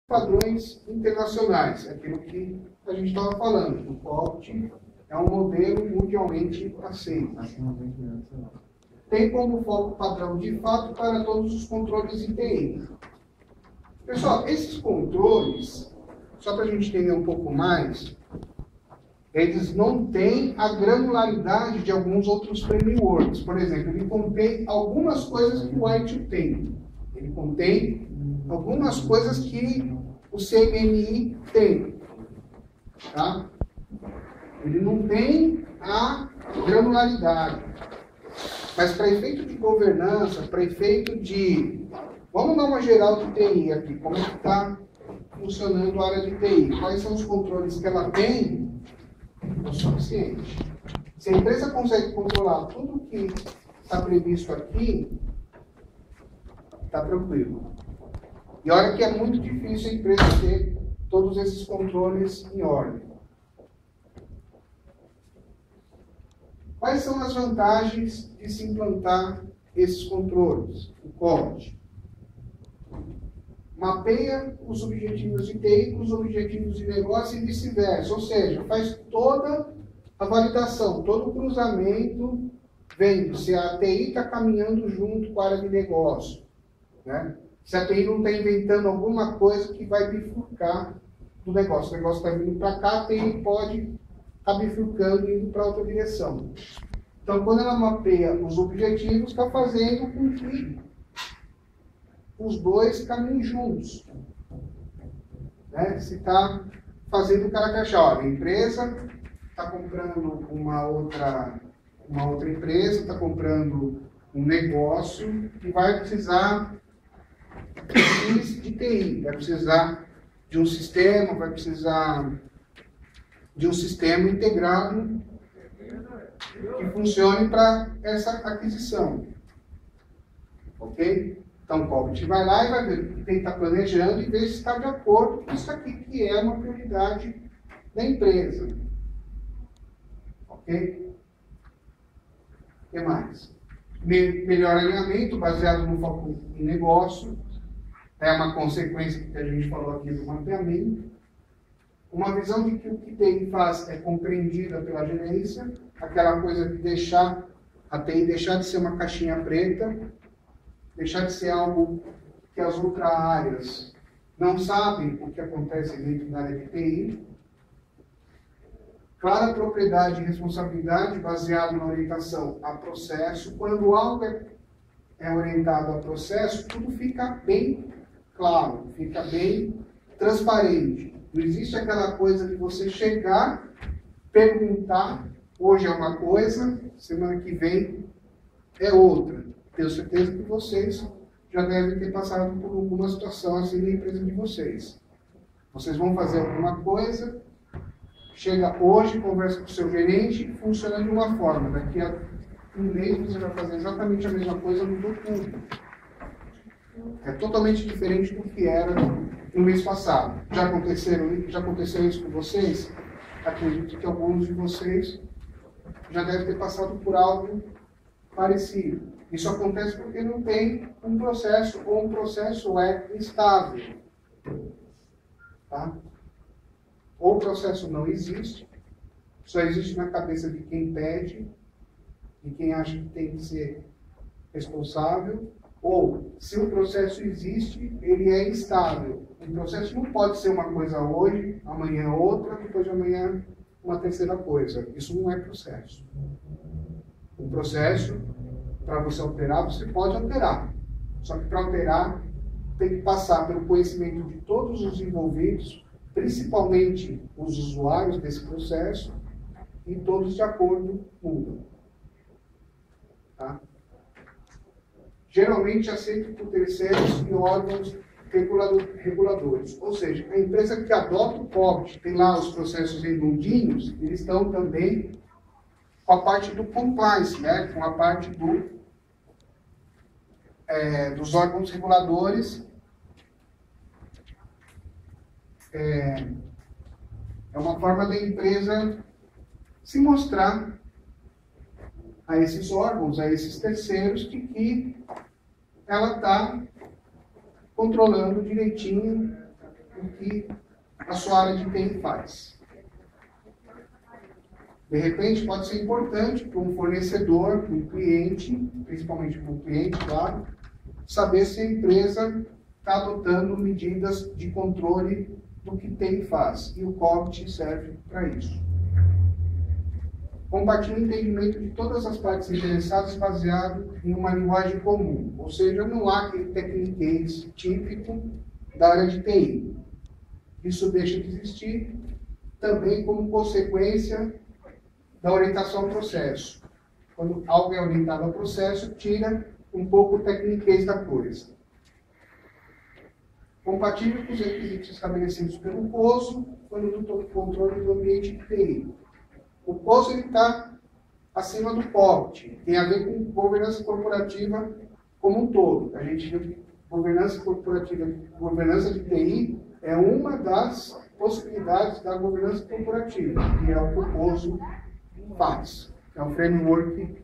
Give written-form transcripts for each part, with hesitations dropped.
padrões internacionais, aquilo que a gente estava falando. O COPT é um modelo mundialmente aceito. Tem como foco padrão de fato para todos os controles de TI. Pessoal, esses controles, só para a gente entender um pouco mais, eles não têm a granularidade de alguns outros frameworks. Por exemplo, ele contém algumas coisas que o I2 tem. Ele contém algumas coisas que o CMMI tem. Tá? Ele não tem a granularidade. Mas para efeito de governança, para efeito de... Vamos dar uma geral de TI aqui. Como é que está funcionando a área de TI? Quais são os controles que ela tem? É o suficiente. Se a empresa consegue controlar tudo que está previsto aqui, está tranquilo. E olha que é muito difícil a empresa ter todos esses controles em ordem. Quais são as vantagens de se implantar esses controles? O COPT mapeia os objetivos de TI com os objetivos de negócio e vice-versa. Ou seja, faz toda a validação, todo o cruzamento, vendo se a TI está caminhando junto com a área de negócio. Né? Se a TI não está inventando alguma coisa que vai bifurcar do negócio. O negócio está vindo para cá, a TI pode estar bifurcando e indo para outra direção. Então, quando ela mapeia os objetivos, está fazendo com que os dois caminhem juntos. Né? Se está fazendo o cara que achar, a empresa está comprando uma outra empresa, está comprando um negócio e vai precisar de TI, vai precisar de um sistema, vai precisar de um sistema integrado que funcione para essa aquisição. Ok? Então, o COPT vai lá e vai ver quem está planejando e ver se está de acordo com isso aqui, que é uma prioridade da empresa. Ok? O que mais? Melhor alinhamento baseado no foco em negócio. É uma consequência que a gente falou aqui do mapeamento. Uma visão de que o que TI faz é compreendida pela gerência, aquela coisa de deixar a TI deixar de ser uma caixinha preta, deixar de ser algo que as outras áreas não sabem o que acontece dentro da área de TI. Clara propriedade e responsabilidade baseado na orientação a processo. Quando algo é orientado a processo, tudo fica bem claro, fica bem transparente. Não existe aquela coisa de você chegar, perguntar, hoje é uma coisa, semana que vem é outra. Tenho certeza que vocês já devem ter passado por alguma situação assim na empresa de vocês. Vocês vão fazer alguma coisa, chega hoje, conversa com o seu gerente, funciona de uma forma. Daqui a um mês você vai fazer exatamente a mesma coisa, mudou tudo. É totalmente diferente do que era no mês passado. Já aconteceu isso com vocês? Acredito que alguns de vocês já devem ter passado por algo parecido. Isso acontece porque não tem um processo, ou um processo é instável. Tá? Ou o processo não existe, só existe na cabeça de quem pede, de quem acha que tem que ser responsável, ou, se o processo existe, ele é instável. O processo não pode ser uma coisa hoje, amanhã outra, depois de amanhã uma terceira coisa. Isso não é processo. O processo, para você alterar, você pode alterar. Só que para alterar, tem que passar pelo conhecimento de todos os envolvidos, principalmente os usuários desse processo, e todos de acordo mudam. Tá? Geralmente aceito por terceiros e órgãos reguladores. Ou seja, a empresa que adota o COPT, tem lá os processos redondinhos, eles estão também com a parte do compliance, né? Com a parte dos órgãos reguladores. É uma forma da empresa se mostrar a esses órgãos, a esses terceiros, de que ela está controlando direitinho que a sua área de TI faz. De repente, pode ser importante para um fornecedor, para um cliente, principalmente para um cliente, claro, saber se a empresa está adotando medidas de controle do que TI faz. E o COBIT serve para isso. Compartilha o entendimento de todas as partes interessadas baseado em uma linguagem comum. Ou seja, não há aquele techniquez típico da área de TI. Isso deixa de existir também como consequência da orientação ao processo. Quando algo é orientado ao processo, tira um pouco o techniquez da coisa. Compartilha com os requisitos estabelecidos pelo COSO quando do controle do ambiente de TI. O COSO está acima do COBIT, tem a ver com governança corporativa como um todo. A gente viu que governança corporativa, governança de TI é uma das possibilidades da governança corporativa, que é o que o COSO faz. É um framework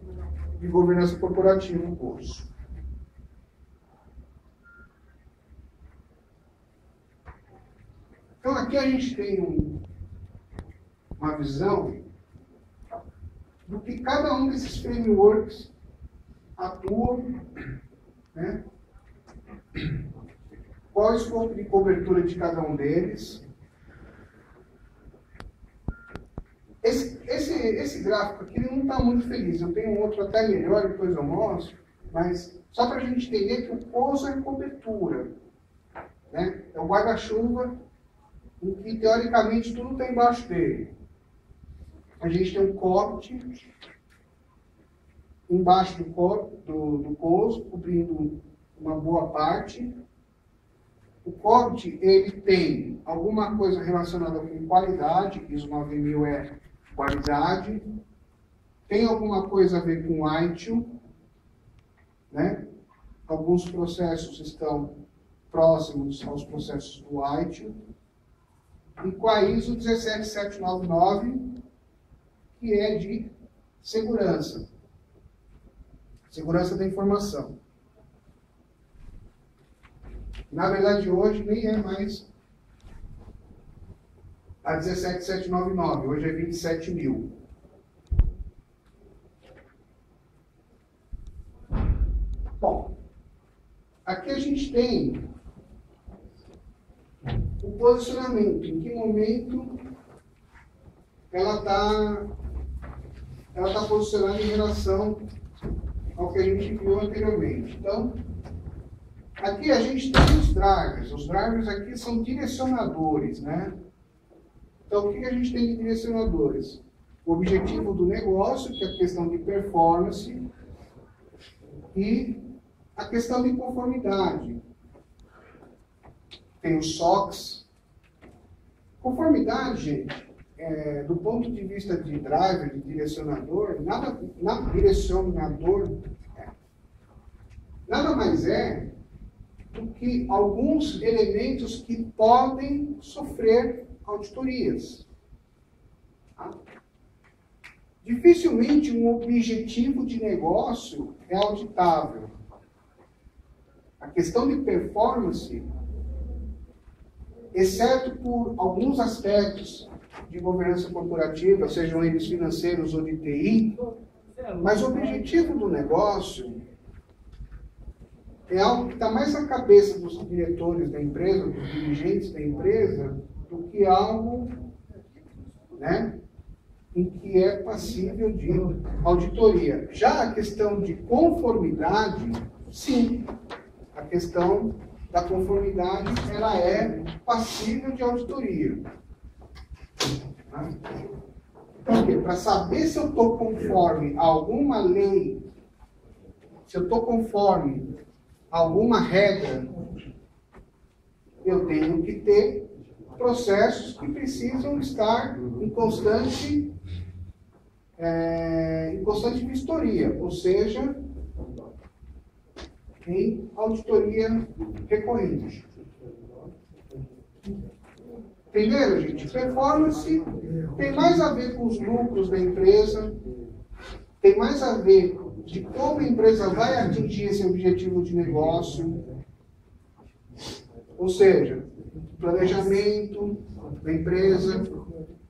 de governança corporativa, o COSO. Então, aqui a gente tem uma visão do que cada um desses frameworks atua, né? Qual é o escopo de cobertura de cada um deles. Esse gráfico aqui não está muito feliz. Eu tenho um outro até melhor, depois eu mostro, mas só para a gente entender que o COSO é cobertura, né? É o guarda-chuva em que, teoricamente, tudo está embaixo dele. A gente tem um COBIT embaixo do COSO, cobrindo uma boa parte. O COBIT, ele tem alguma coisa relacionada com qualidade, ISO 9000 é qualidade. Tem alguma coisa a ver com ITIL, né? Alguns processos estão próximos aos processos do ITIL. E com a ISO 17799, que é de segurança. Segurança da informação. Na verdade, hoje nem é mais a 17799, hoje é 27.000. Bom, aqui a gente tem o posicionamento, em que momento ela está posicionada em relação ao que a gente viu anteriormente. Então, aqui a gente tem os drivers. Os drivers aqui são direcionadores, né? Então, o que a gente tem de direcionadores? O objetivo do negócio, que é a questão de performance, e a questão de conformidade. Tem os SOX. Conformidade, gente, do ponto de vista de driver, de direcionador, nada mais é do que alguns elementos que podem sofrer auditorias. Tá? Dificilmente um objetivo de negócio é auditável. A questão de performance, exceto por alguns aspectos de governança corporativa, sejam eles financeiros ou de TI, mas o objetivo do negócio é algo que está mais na cabeça dos diretores da empresa, dos dirigentes da empresa, do que algo, né, em que é passível de auditoria. Já a questão de conformidade, sim, a questão da conformidade, ela é passível de auditoria. Por quê? Para saber se eu estou conforme a alguma lei, se eu estou conforme a alguma regra, eu tenho que ter processos que precisam estar em constante vistoria, ou seja, em auditoria recorrente. Entenderam, gente? Performance tem mais a ver com os lucros da empresa, tem mais a ver de como a empresa vai atingir esse objetivo de negócio. Ou seja, planejamento da empresa,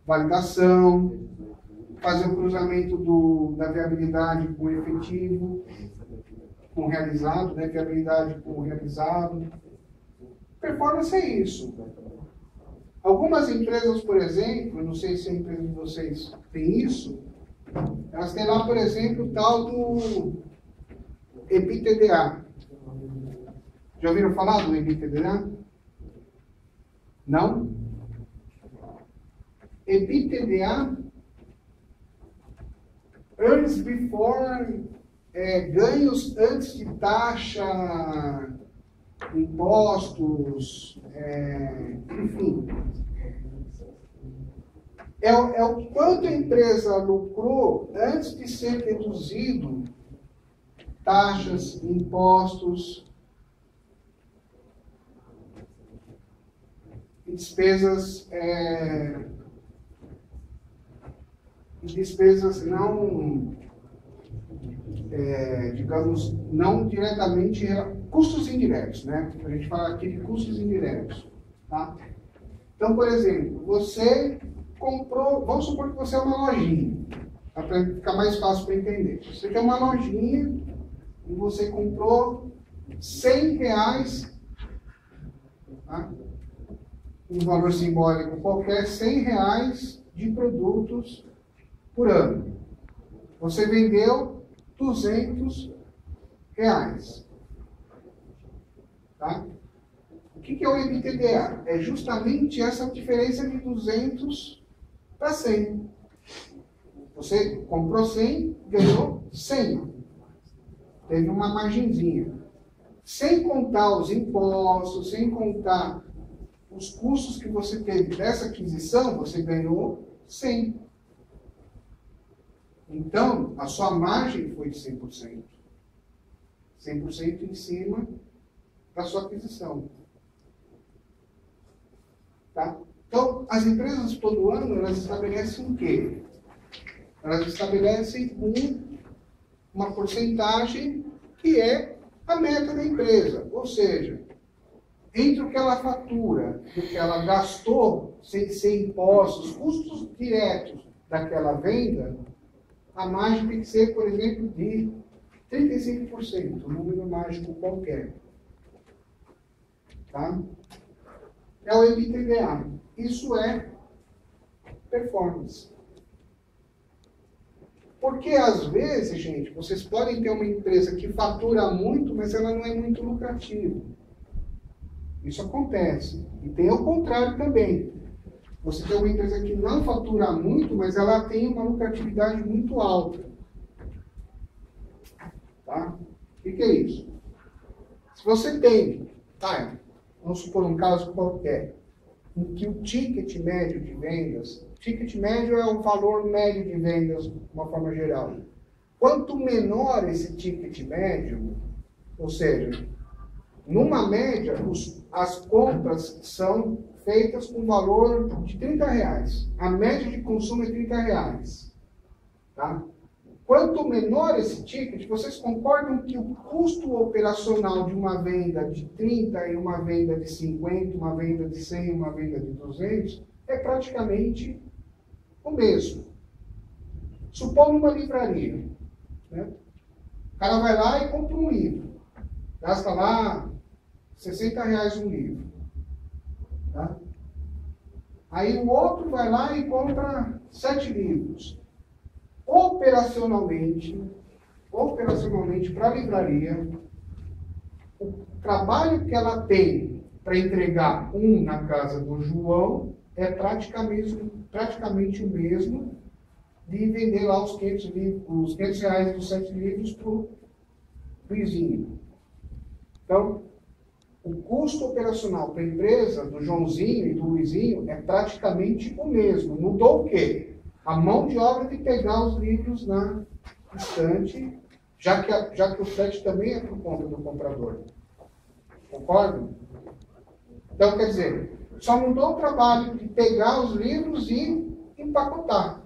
validação, fazer o cruzamento da viabilidade com o efetivo, com o realizado, né? Viabilidade com o realizado. Performance é isso. Algumas empresas, por exemplo, não sei se a empresa de vocês tem isso, elas têm lá, por exemplo, o tal do EBITDA. Já ouviram falar do EBITDA? Não? EBITDA, earnings before, ganhos antes de taxa, impostos, enfim. É o quanto a empresa lucrou antes de ser deduzido taxas, impostos e despesas não, digamos, não diretamente, custos indiretos, né? A gente fala aqui de custos indiretos, tá? Então, por exemplo, você comprou, vamos supor que você é uma lojinha, para ficar mais fácil para entender. Você tem uma lojinha e você comprou R$100, tá? Um valor simbólico qualquer, R$100 de produtos por ano. Você vendeu R$200. Tá? O que é o EBITDA? É justamente essa diferença de 200 para 100. Você comprou 100, ganhou 100. Teve uma margenzinha. Sem contar os impostos, sem contar os custos que você teve dessa aquisição, você ganhou 100. Então, a sua margem foi de 100%. 100% em cima da sua aquisição. Tá? Então, as empresas todo ano, elas estabelecem o quê? Elas estabelecem uma porcentagem que é a meta da empresa. Ou seja, entre o que ela fatura e o que ela gastou, sem impostos, custos diretos daquela venda, a margem tem que ser, por exemplo, de 35%, um número mágico qualquer. Tá? É o EBITDA. Isso é performance. Porque, às vezes, gente, vocês podem ter uma empresa que fatura muito, mas ela não é muito lucrativa. Isso acontece. E tem o contrário também. Você tem uma empresa que não fatura muito, mas ela tem uma lucratividade muito alta. Tá? O que é isso? Se você tem, vamos supor um caso qualquer, em que o ticket médio de vendas, ticket médio é o valor médio de vendas de uma forma geral. Quanto menor esse ticket médio, ou seja, numa média, as compras são feitas com valor de R$30. A média de consumo é R$30. Tá? Quanto menor esse ticket, vocês concordam que o custo operacional de uma venda de 30 e uma venda de 50, uma venda de 100 e uma venda de 200 é praticamente o mesmo. Supondo uma livraria. Né? O cara vai lá e compra um livro. Gasta lá R$60 um livro. Tá? Aí o outro vai lá e compra 7 livros. Operacionalmente para a livraria, o trabalho que ela tem para entregar um na casa do João é praticamente o mesmo de vender lá os R$500 dos 7 livros para o Luizinho. Então, o custo operacional para a empresa do Joãozinho e do Luizinho é praticamente o mesmo. Mudou o quê? A mão de obra de pegar os livros na estante, já que o frete também é por conta do comprador. Concordam? Então, quer dizer, só mudou o trabalho de pegar os livros e empacotar.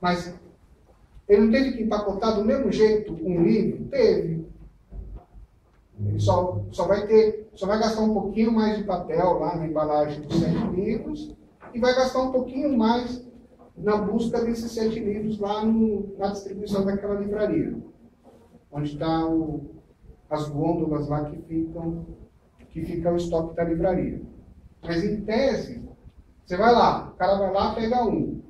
Mas ele não teve que empacotar do mesmo jeito um livro? Teve. Ele só vai gastar um pouquinho mais de papel lá na embalagem dos 7 livros e vai gastar um pouquinho mais na busca desses 7 livros lá na distribuição daquela livraria, onde está as gôndolas lá que fica o estoque da livraria. Mas em tese, você vai lá, o cara vai lá, pega um.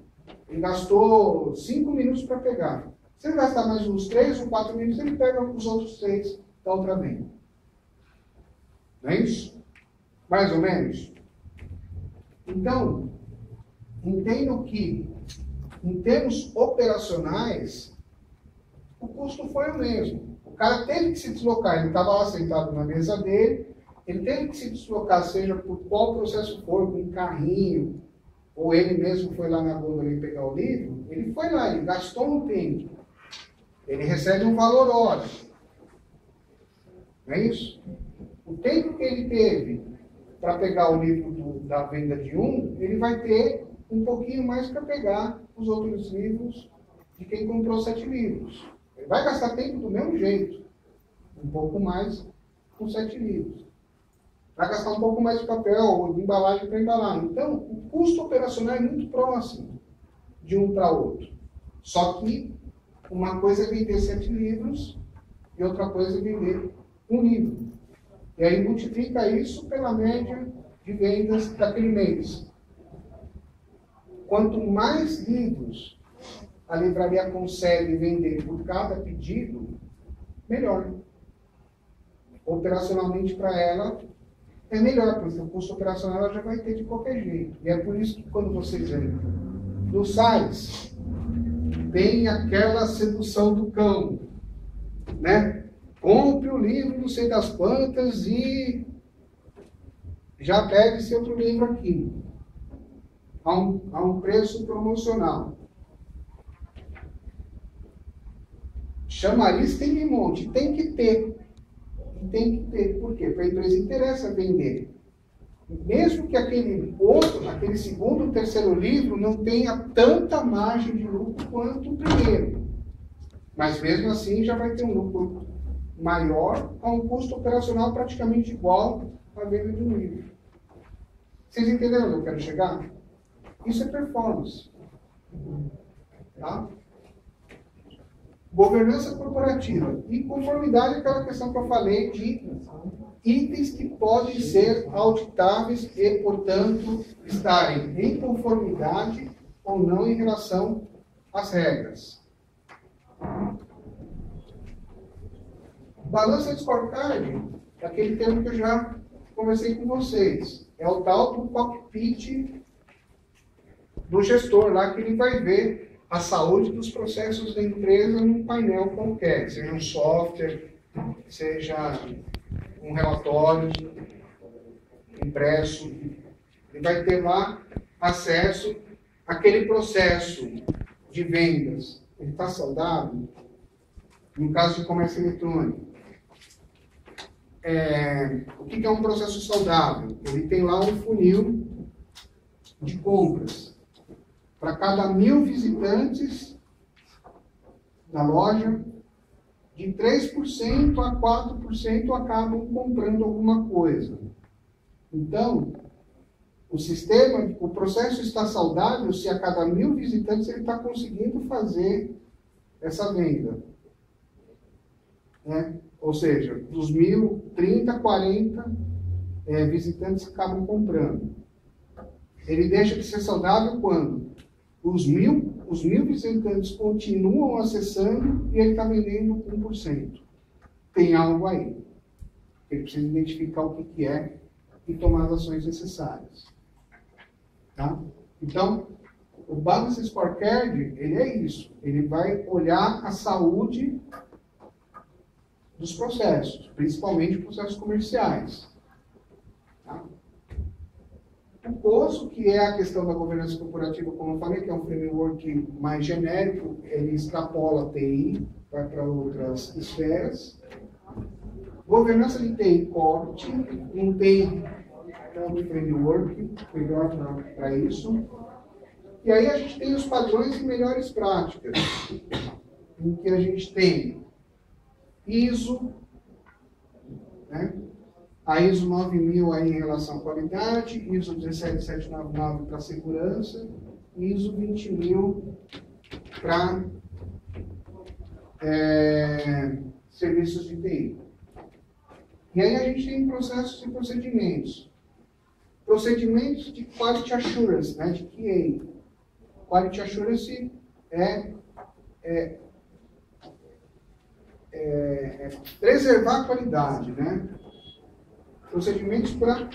Ele gastou 5 minutos para pegar. Se ele gastar mais uns 3 ou 4 minutos, ele pega os outros 6 da outra venda. Não é isso? Mais ou menos? Então, entendo que, em termos operacionais, o custo foi o mesmo. O cara teve que se deslocar, ele estava lá sentado na mesa dele, ele teve que se deslocar, seja por qual processo for, com um carrinho, ou ele mesmo foi lá na gôndola e pegar o livro, ele foi lá, ele gastou um tempo. Ele recebe um valor hora. Não é isso? O tempo que ele teve para pegar o livro da venda de um, ele vai ter um pouquinho mais para pegar os outros livros de quem comprou 7 livros. Ele vai gastar tempo do mesmo jeito. Um pouco mais com 7 livros. Vai gastar um pouco mais de papel ou de embalagem para embalar. Então, o custo operacional é muito próximo de um para outro. Só que uma coisa é vender 7 livros e outra coisa é vender um livro. E aí multiplica isso pela média de vendas daquele mês. Quanto mais livros a livraria consegue vender por cada pedido, melhor. Operacionalmente para ela é melhor, porque o custo operacional ela já vai ter de qualquer jeito. E é por isso que quando vocês veem no sites, tem aquela sedução do cão, né? Compre o livro, não sei das quantas, e já pega esse outro livro aqui, a um preço promocional. Chamariz tem de monte, tem que ter. Tem que ter. Por quê? Para a empresa interessa vender. Mesmo que aquele segundo, terceiro livro não tenha tanta margem de lucro quanto o primeiro. Mas mesmo assim já vai ter um lucro maior a um custo operacional praticamente igual à venda de um livro. Vocês entenderam onde eu quero chegar? Isso é performance. Tá? Governança corporativa. E conformidade é aquela questão que eu falei de itens que podem ser auditáveis e, portanto, estarem em conformidade ou não em relação às regras. Balança de scorecard é aquele termo que eu já conversei com vocês. É o tal do cockpit do gestor lá, que ele vai ver a saúde dos processos da empresa num painel qualquer, seja um software, seja um relatório impresso. Ele vai ter lá acesso àquele processo de vendas. Ele está saudável? No caso de comércio eletrônico. O que é um processo saudável? Ele tem lá um funil de compras. Para cada 1.000 visitantes na loja, de 3% a 4% acabam comprando alguma coisa. Então, o processo está saudável se a cada 1.000 visitantes ele está conseguindo fazer essa venda. Né? Ou seja, dos 1.000, 30, 40 visitantes acabam comprando. Ele deixa de ser saudável quando os 1.000 visitantes continuam acessando e ele está vendendo 1%. Tem algo aí. Ele precisa identificar o que é e tomar as ações necessárias. Tá? Então, o Balance Scorecard, ele é isso. Ele vai olhar a saúde dos processos, principalmente processos comerciais. Tá? O COSO, que é a questão da governança corporativa, como eu falei, que é um framework mais genérico, ele extrapola a TI, vai para outras esferas. Governança de TI Corte, não tem tanto framework melhor para isso. E aí a gente tem os padrões e melhores práticas, em que a gente tem ISO, né? A ISO 9000 aí em relação à qualidade, ISO 17799 para segurança, ISO 20000 para serviços de TI. E aí a gente tem processos e procedimentos. Procedimentos de Quality Assurance, né, de QA. Quality Assurance é preservar a qualidade, né? Procedimentos para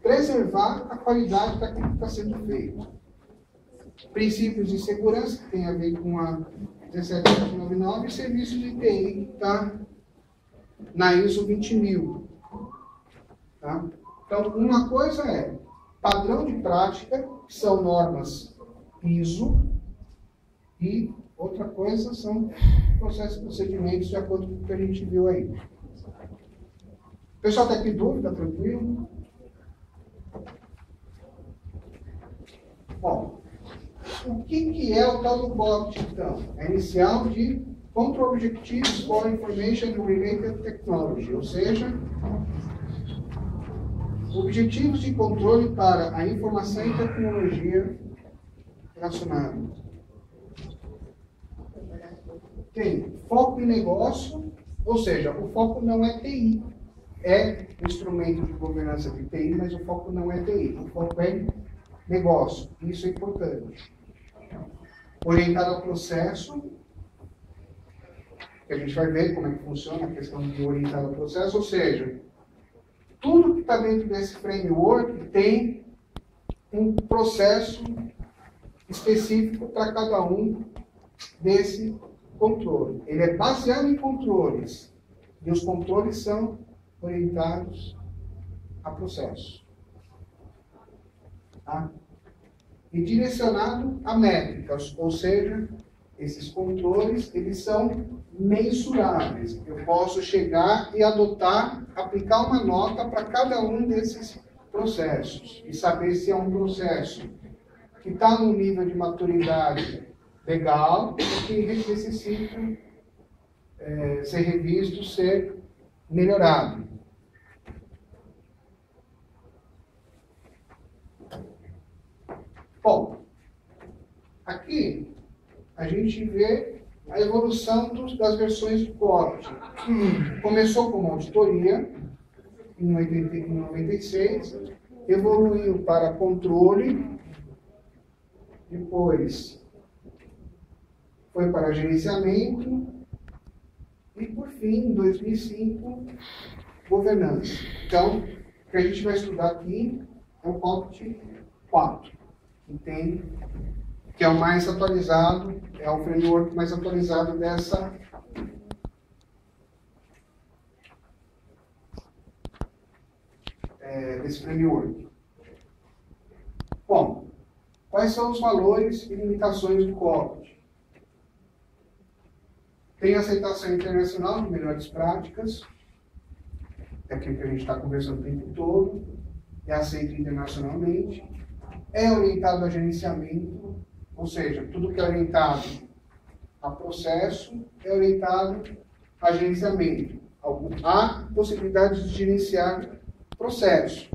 preservar a qualidade daquilo que está sendo feito. Princípios de segurança, que tem a ver com a 17799, e serviços de TI, que está na ISO 20000. Tá? Então, uma coisa é padrão de prática, que são normas ISO, e outra coisa são processos e procedimentos de acordo com o que a gente viu aí. O pessoal está aqui dúvida, tranquilo? Bom, o que é o tal do COPT, então? É inicial de Control Objectives for Information Related Technology, ou seja, objetivos de controle para a informação e tecnologia relacionada. Tem foco em negócio, ou seja, o foco não é TI. É instrumento de governança de TI, mas o foco não é TI. O foco é negócio. Isso é importante. Orientado ao processo, que a gente vai ver como é que funciona a questão de orientado ao processo, ou seja, tudo que está dentro desse framework tem um processo específico para cada um desse controle. Ele é baseado em controles, e os controles são orientados a processo. Tá? E direcionado a métricas, ou seja, esses controles, eles são mensuráveis. Eu posso chegar e adotar, aplicar uma nota para cada um desses processos e saber se é um processo que está no nível de maturidade legal ou que necessita ser revisto, ser melhorado. Bom, aqui a gente vê a evolução das versões do COPT. Começou como auditoria, em 96, evoluiu para controle, depois foi para gerenciamento e, por fim, em 2005, governança. Então, o que a gente vai estudar aqui é o COPT 4, que é o mais atualizado, é o framework mais atualizado desse framework. Bom, quais são os valores e limitações do COPT? Tem aceitação internacional de melhores práticas, é aquilo que a gente está conversando o tempo todo, é aceito internacionalmente, é orientado a gerenciamento, ou seja, tudo que é orientado a processo é orientado a gerenciamento. Há possibilidade de gerenciar processo.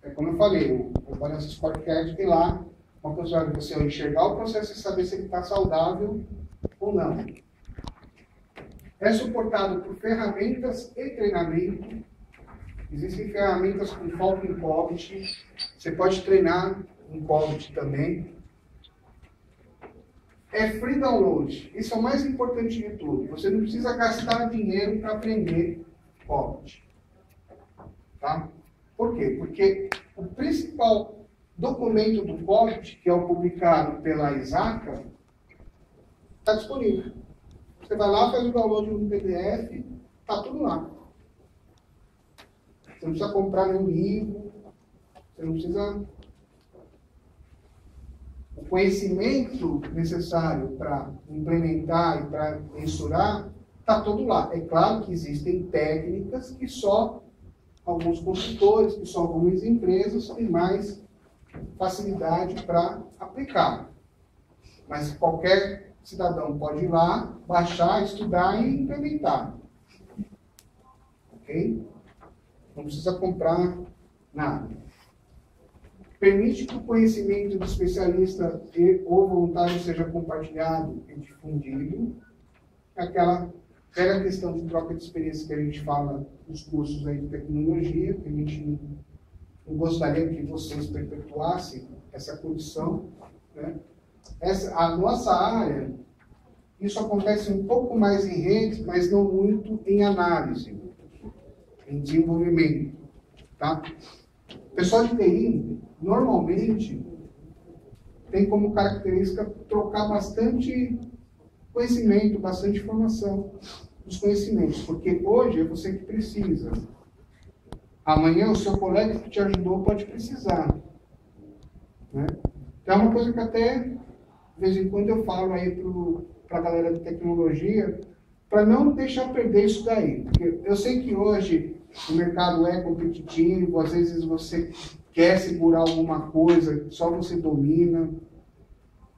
É como eu falei, o Balance Scorecard tem lá uma possibilidade de você enxergar o processo e saber se ele está saudável ou não. É suportado por ferramentas e treinamento. Existem ferramentas com foco em COPT. Você pode treinar em COPT também. É free download. Isso é o mais importante de tudo. Você não precisa gastar dinheiro para aprender COPT. Tá? Por quê? Porque o principal documento do COPT, que é o publicado pela ISACA, está disponível. Você vai lá, faz o download no PDF, está tudo lá. Você não precisa comprar nenhum livro, você não precisa... O conhecimento necessário para implementar e para mensurar está todo lá. É claro que existem técnicas que só alguns consultores, que só algumas empresas têm mais facilidade para aplicar. Mas qualquer cidadão pode ir lá, baixar, estudar e implementar. Ok? Não precisa comprar nada. Permite que o conhecimento do especialista ou voluntário seja compartilhado e difundido. Aquela velha questão de troca de experiência que a gente fala nos cursos aí de tecnologia, que a gente não gostaria que vocês perpetuassem essa condição, né? A nossa área, isso acontece um pouco mais em redes, mas não muito em análise, em desenvolvimento. Tá? O pessoal de TI, normalmente, tem como característica trocar bastante conhecimento, bastante informação dos conhecimentos, porque hoje é você que precisa. Amanhã o seu colega que te ajudou pode precisar. Né? Então é uma coisa que até, de vez em quando, eu falo aí para a galera de tecnologia, para não deixar perder isso daí. Porque eu sei que hoje o mercado é competitivo, às vezes você quer segurar alguma coisa, só você domina,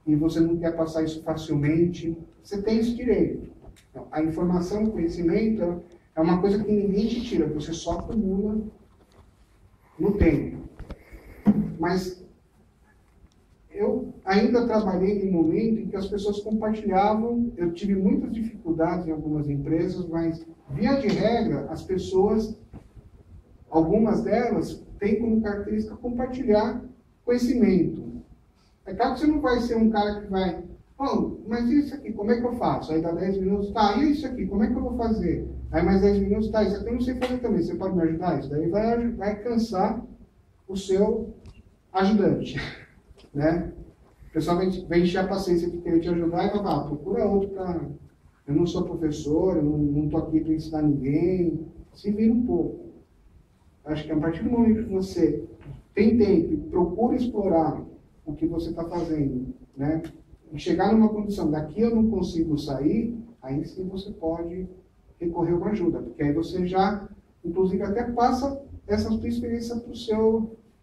e você não quer passar isso facilmente. Você tem esse direito. Então, a informação, o conhecimento, é uma coisa que ninguém te tira, você só acumula no tempo. Mas eu ainda trabalhei em um momento em que as pessoas compartilhavam, eu tive muitas dificuldades em algumas empresas, mas, via de regra, as pessoas, algumas delas, têm como característica compartilhar conhecimento. É claro que você não vai ser um cara que vai, mas isso aqui, como é que eu faço? Aí dá 10 minutos, tá, e isso aqui, como é que eu vou fazer? Aí mais 10 minutos, tá, isso aqui eu não sei fazer também, você pode me ajudar? Isso daí vai cansar o seu ajudante, né? O pessoal vai encher a paciência de querer te ajudar e vai falar, procura outro para... Eu não sou professor, eu não estou aqui para ensinar ninguém. Se vira um pouco. Acho que a partir do momento que você tem tempo e procura explorar o que você está fazendo, né? E chegar numa condição, daqui eu não consigo sair, aí sim você pode recorrer a uma ajuda, porque aí você já, inclusive, até passa essa sua experiência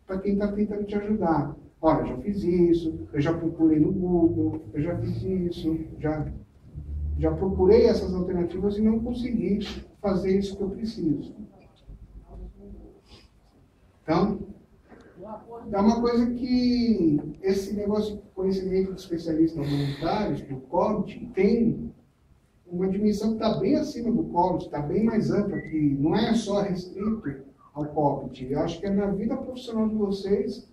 para quem está tentando te ajudar. Olha, eu já fiz isso, eu já procurei no Google, eu já fiz isso, já procurei essas alternativas e não consegui fazer isso que eu preciso. Então, é uma coisa que esse negócio de conhecimento de especialistas voluntários, do COBIT, tem uma dimensão que está bem acima do COBIT, está bem mais ampla, que não é só restrito ao COBIT. Eu acho que é na vida profissional de vocês,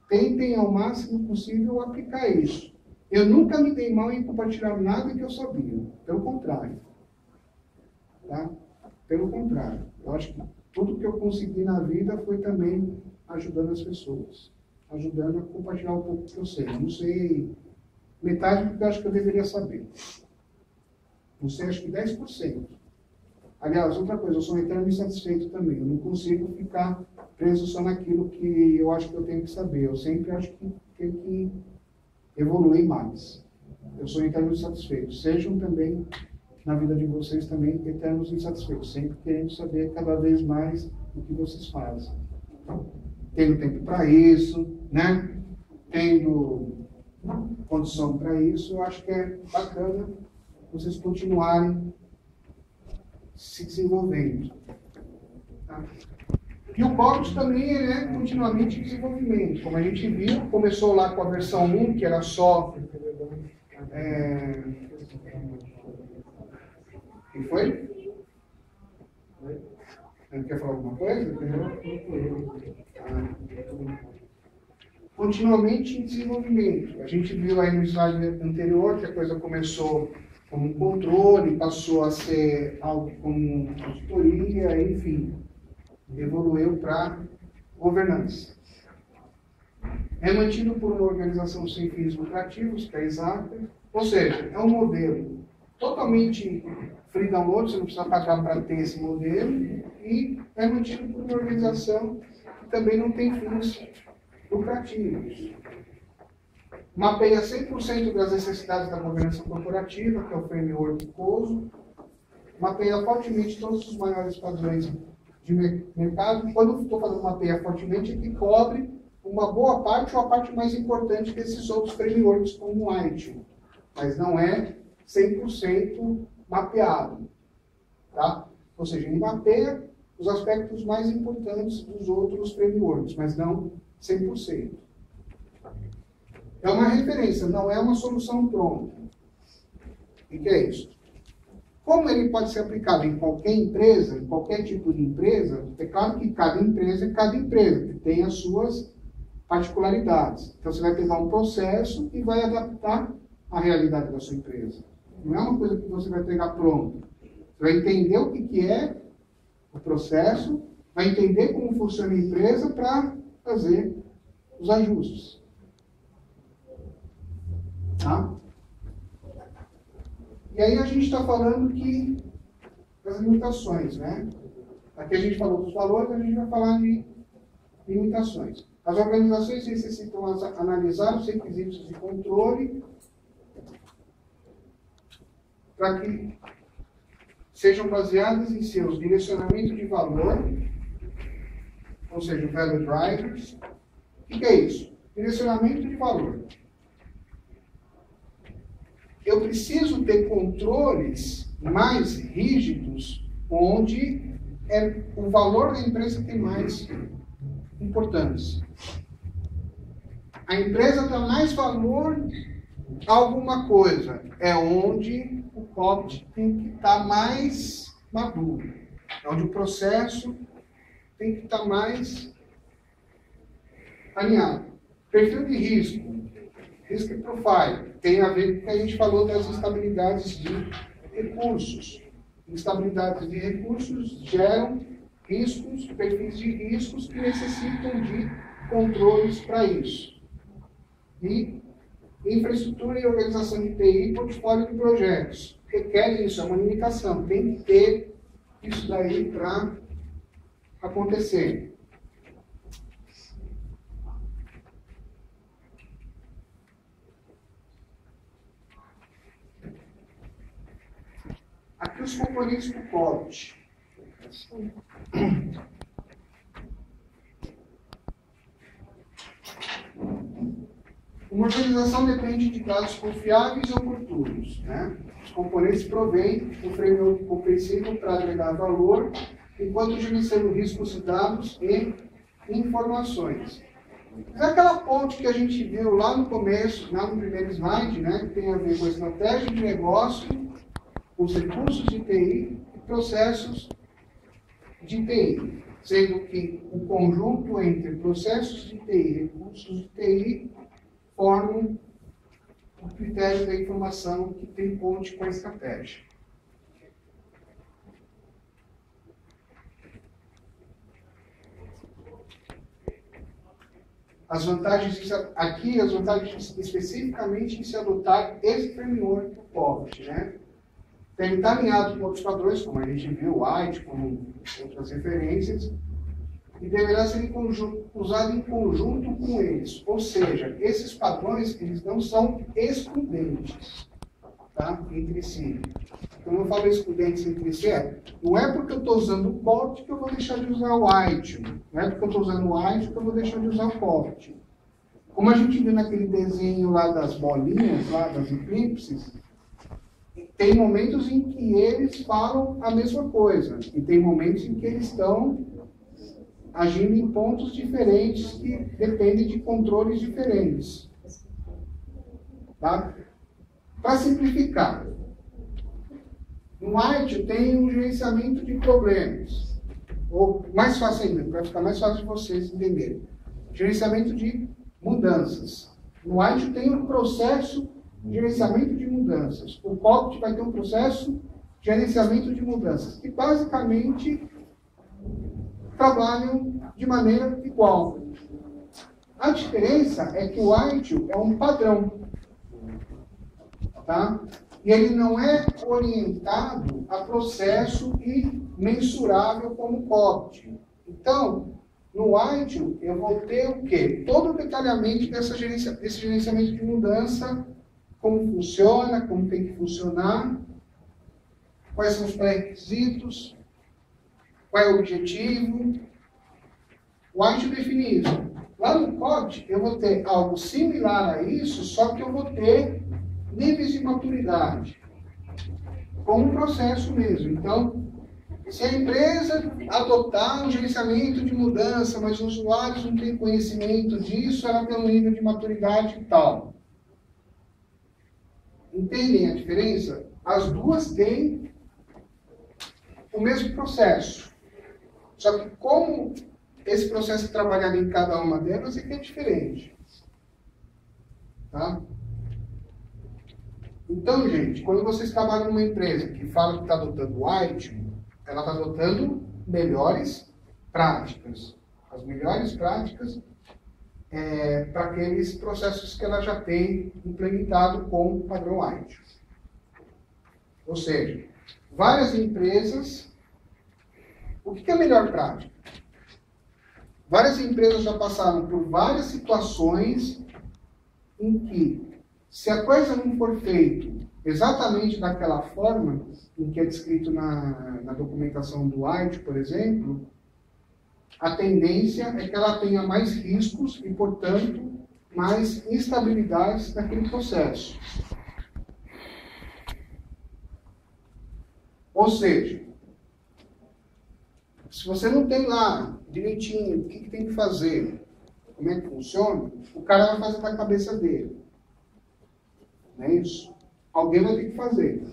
tentem ao máximo possível aplicar isso. Eu nunca me dei mal em compartilhar nada que eu sabia. Pelo contrário. Tá? Pelo contrário. Eu acho que tudo que eu consegui na vida foi também ajudando as pessoas. Ajudando a compartilhar um pouco do que eu sei. Eu não sei metade do que eu acho que eu deveria saber. Não sei, acho que 10%. Aliás, outra coisa, eu sou um eterno insatisfeito também. Eu não consigo ficar preso só naquilo que eu acho que eu tenho que saber. Eu sempre acho que tenho que evoluir mais. Eu sou eterno insatisfeito. Sejam também, na vida de vocês, também eternos insatisfeitos. Sempre querendo saber cada vez mais o que vocês fazem. Tendo tempo para isso, né? Tendo condição para isso, eu acho que é bacana vocês continuarem se desenvolvendo. Tá? E o COBIT também é continuamente em desenvolvimento. Como a gente viu, começou lá com a versão 1, que era só... Quem foi? Quer falar alguma coisa? Continuamente em desenvolvimento. A gente viu aí no slide anterior que a coisa começou como um controle, passou a ser algo como consultoria, enfim, evoluiu para governança. É mantido por uma organização sem fins lucrativos, que é a Exata, ou seja, é um modelo totalmente free download, você não precisa pagar para ter esse modelo, e é mantido por uma organização que também não tem fins lucrativos. Mapeia 100% das necessidades da governança corporativa, que é o framework COSO. Mapeia fortemente todos os maiores padrões de mercado. Quando estou falando mapeia fortemente, é que cobre uma boa parte ou a parte mais importante desses outros frameworks, como o ITIL. Mas não é 100% mapeado. Tá? Ou seja, ele mapeia os aspectos mais importantes dos outros frameworks, mas não 100%. É uma referência, não é uma solução pronta. O que é isso? Como ele pode ser aplicado em qualquer empresa, em qualquer tipo de empresa, é claro que cada empresa é cada empresa, que tem as suas particularidades. Então, você vai pegar um processo e vai adaptar à realidade da sua empresa. Não é uma coisa que você vai pegar pronto. Você vai entender o que é o processo, vai entender como funciona a empresa para fazer os ajustes. Tá? E aí a gente está falando que das limitações, né? Aqui a gente falou dos valores, a gente vai falar de limitações. As organizações necessitam analisar os requisitos de controle para que sejam baseadas em seus direcionamentos de valor, ou seja, value drivers. O que é isso? Direcionamento de valor. Eu preciso ter controles mais rígidos, onde o valor da empresa tem mais importância. A empresa dá mais valor a alguma coisa. É onde o COPT tem que estar mais maduro. É onde o processo tem que estar mais alinhado. Perfil de risco. Risk profile. Tem a ver com o que a gente falou das instabilidades de recursos. Instabilidades de recursos geram riscos, perfis de riscos que necessitam de controles para isso. E infraestrutura e organização de TI, portfólio de projetos. Requer isso, é uma limitação. Tem que ter isso daí para acontecer. Aqui os componentes do COPT. Uma organização depende de dados confiáveis e oportunos. Né? Os componentes provêm do framework compreensível para agregar valor, enquanto gerenciando riscos de dados e informações. Mas aquela ponte que a gente viu lá no começo, lá no primeiro slide, né, que tem a ver com a estratégia de negócio, os recursos de TI e processos de TI, sendo que o conjunto entre processos de TI e recursos de TI formam o critério da informação que tem ponte com a estratégia. As vantagens, aqui as vantagens especificamente em se adotar esse framework do COPT, né? Ele está alinhado com outros padrões, como a gente viu, o white, como outras referências, e deverá ser usado em conjunto com eles. Ou seja, esses padrões, eles não são excludentes, tá? Entre si. Quando eu falo excludentes entre si, não é porque eu estou usando o COPT que eu vou deixar de usar o white. Não é porque eu estou usando o white que eu vou deixar de usar o COPT. Como a gente viu naquele desenho lá das bolinhas, lá das eclipses, tem momentos em que eles falam a mesma coisa. E tem momentos em que eles estão agindo em pontos diferentes que dependem de controles diferentes. Tá? Para simplificar, no White tem um gerenciamento de problemas. Ou mais fácil ainda, para ficar mais fácil de vocês entenderem. Gerenciamento de mudanças. No White tem um processo de gerenciamento de mudanças. O COPT vai ter um processo de gerenciamento de mudanças, que basicamente trabalham de maneira igual. A diferença é que o White é um padrão. Tá? E ele não é orientado a processo e mensurável como o COPT. Então, no White, eu vou ter o quê? Todo o detalhamento desse gerenciamento de mudança, como funciona, como tem que funcionar, quais são os pré-requisitos, qual é o objetivo. O White define isso. Lá no COPT, eu vou ter algo similar a isso, só que eu vou ter níveis de maturidade, como um processo mesmo. Então, Se a empresa adotar um gerenciamento de mudança, mas os usuários não têm conhecimento disso, ela tem um nível de maturidade tal. Entendem a diferença? As duas têm o mesmo processo. Só que como esse processo é trabalhado em cada uma delas é que é diferente. Tá? Então, gente, quando vocês trabalham numa empresa que fala que está adotando o ITIL, ela está adotando melhores práticas. As melhores práticas para aqueles processos que ela já tem implementado com o padrão ITIL. Ou seja, várias empresas... O que é a melhor prática? Várias empresas já passaram por várias situações em que, se a coisa não for feita exatamente daquela forma, em que é descrito na documentação do ITIL, por exemplo, a tendência é que ela tenha mais riscos e, portanto, mais instabilidades naquele processo. Ou seja, se você não tem lá direitinho o que tem que fazer, como é que funciona, o cara vai fazer da cabeça dele. Não é isso? Alguém vai ter que fazer.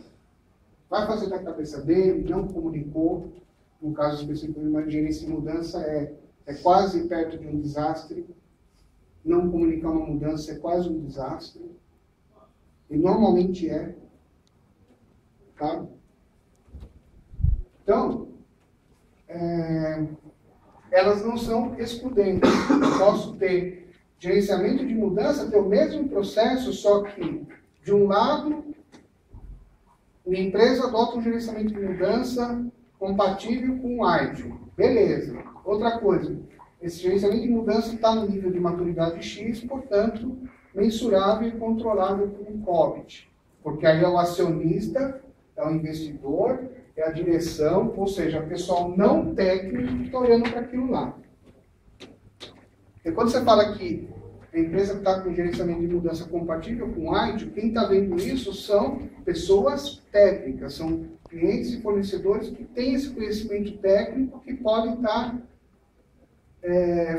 Vai fazer da cabeça dele, não comunicou. No caso específico de uma gerência de mudança, é quase perto de um desastre. Não comunicar uma mudança é quase um desastre. E normalmente é. Tá? Então, elas não são excludentes. Eu posso ter gerenciamento de mudança, ter o mesmo processo, só que, de um lado, minha empresa adota um gerenciamento de mudança compatível com o ITIL. Beleza. Outra coisa, esse gerenciamento de mudança está no nível de maturidade X, portanto, mensurável e controlável por um COBIT. Porque aí é o acionista, é o investidor, é a direção, ou seja, o pessoal não técnico que está olhando para aquilo lá. E quando você fala que a empresa está com gerenciamento de mudança compatível com o ITIL, quem está vendo isso são pessoas técnicas, são clientes e fornecedores que têm esse conhecimento técnico que podem estar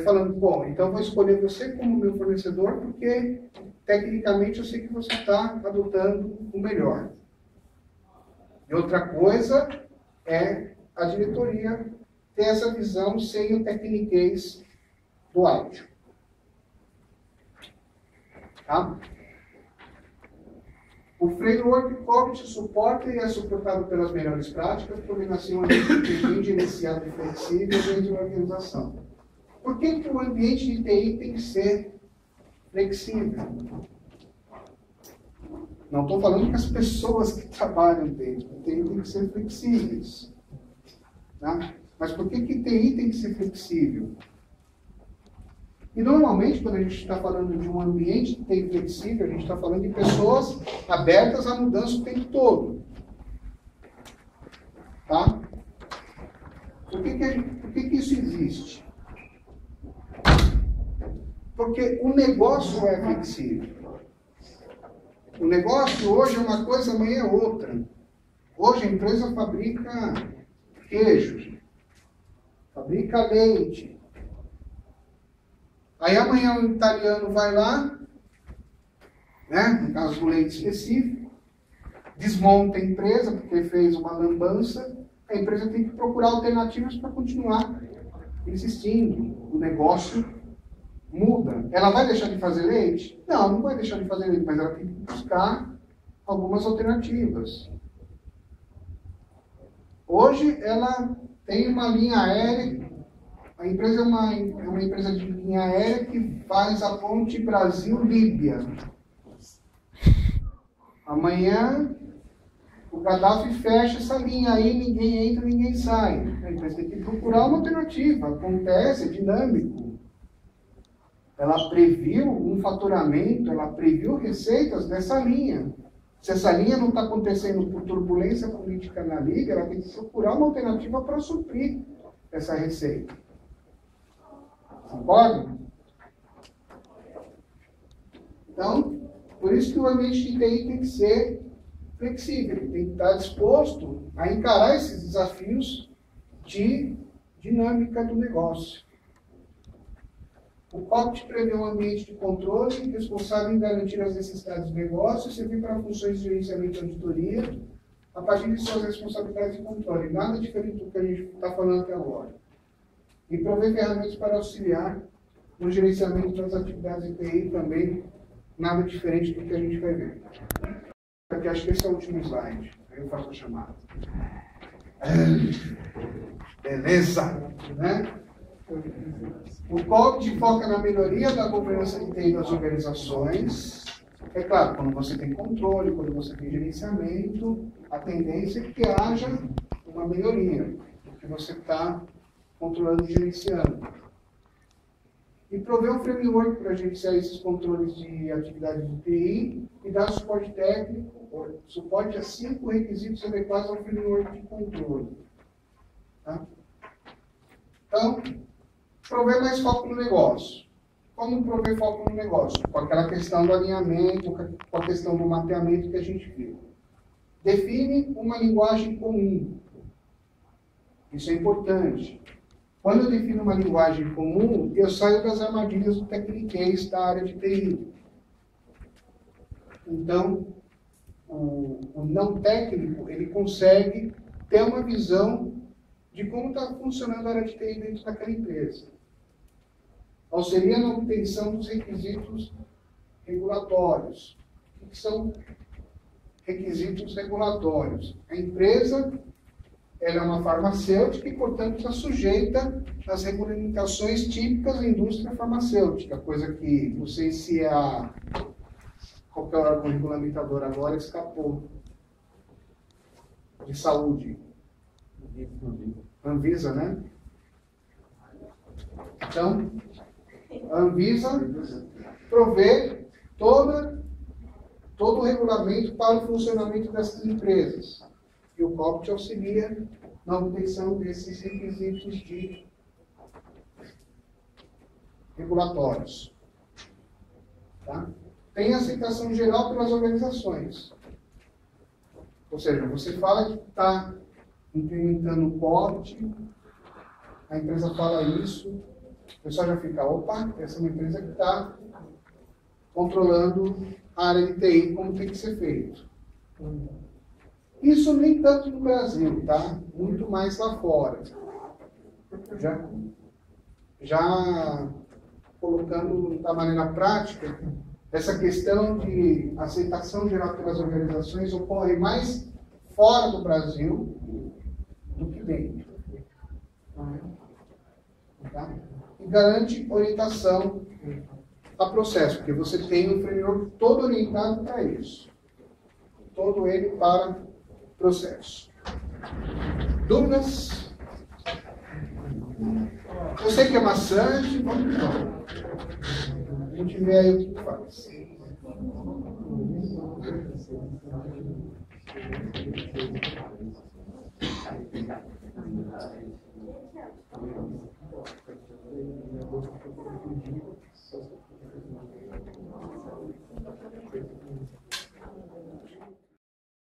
falando, bom, então eu vou escolher você como meu fornecedor porque tecnicamente eu sei que você está adotando o melhor. E outra coisa é a diretoria ter essa visão sem o tecniquez do ITIL. Tá? O framework COBIT suporta e é suportado pelas melhores práticas, coordenação bem gerenciada e flexível dentro da organização. Por que o ambiente de TI tem que ser flexível? Não estou falando que as pessoas que trabalham dentro do TI têm que ser flexíveis. Tá? Mas por que TI tem que ser flexível? E normalmente, quando a gente está falando de um ambiente de TI flexível, a gente está falando de pessoas abertas à mudança o tempo todo. Tá? Por que isso existe? Porque o negócio é flexível. O negócio hoje é uma coisa, amanhã é outra. Hoje a empresa fabrica queijo, fabrica leite. Aí amanhã o italiano vai lá, né, no caso do leite específico, desmonta a empresa porque fez uma lambança, a empresa tem que procurar alternativas para continuar existindo. O negócio muda. Ela vai deixar de fazer leite? Não, não vai deixar de fazer leite, mas ela tem que buscar algumas alternativas. Hoje ela tem uma linha aérea, a empresa é uma empresa de linha aérea que faz a ponte Brasil-Líbia. Amanhã o Gaddafi fecha essa linha aí, ninguém entra, ninguém sai. A empresa tem que procurar uma alternativa. Acontece, é dinâmico. Ela previu um faturamento, ela previu receitas dessa linha. Se essa linha não está acontecendo por turbulência política na Líbia, ela tem que procurar uma alternativa para suprir essa receita. Concorda? Então, por isso que o ambiente de TI tem que ser flexível, tem que estar disposto a encarar esses desafios de dinâmica do negócio. O COPT prevê um ambiente de controle responsável em garantir as necessidades do negócio e servir para funções de gerenciamento e auditoria a partir de suas responsabilidades de controle. Nada diferente do que a gente está falando até agora. E prover ferramentas para auxiliar no gerenciamento das atividades de TI também, nada diferente do que a gente vai ver. Aqui, acho que esse é o último slide. Aí eu faço a chamada. Beleza, né? O COPT foca na melhoria da governança de TI das organizações. É claro, quando você tem controle, quando você tem gerenciamento, a tendência é que haja uma melhoria do que você está controlando e gerenciando. E prover um framework para gerenciar esses controles de atividades de TI e dar suporte técnico, suporte a 5 requisitos adequados ao framework de controle. Tá? Então, prover mais foco no negócio. Como prover foco no negócio? Com aquela questão do alinhamento, com a questão do mapeamento que a gente viu. Define uma linguagem comum. Isso é importante. Quando eu defino uma linguagem comum, eu saio das armadilhas do tecniquez da área de TI. Então, o não técnico, ele consegue ter uma visão de como está funcionando a área de TI dentro daquela empresa. Auxilia na obtenção dos requisitos regulatórios. O que são requisitos regulatórios? A empresa ela é uma farmacêutica e, portanto, está sujeita às regulamentações típicas da indústria farmacêutica, coisa que, não sei se qualquer órgão regulamentador agora escapou de saúde. Anvisa, né? Então, a Anvisa provê todo o regulamento para o funcionamento dessas empresas. E o COPT auxilia na obtenção desses requisitos regulatórios. Tá? Tem aceitação geral pelas organizações. Ou seja, você fala que está implementando o COPT, a empresa fala isso, o pessoal já fica, opa, essa é uma empresa que está controlando a área de TI como tem que ser feito. Isso nem tanto no Brasil, tá? Muito mais lá fora. Já colocando da maneira prática, essa questão de aceitação geral pelas organizações ocorre mais fora do Brasil do que dentro. Tá? E garante orientação a processo, porque você tem um framework todo orientado para isso. Todo ele para processo. Dúvidas? Eu sei que é maçante, vamos lá. A gente vê aí o que faz.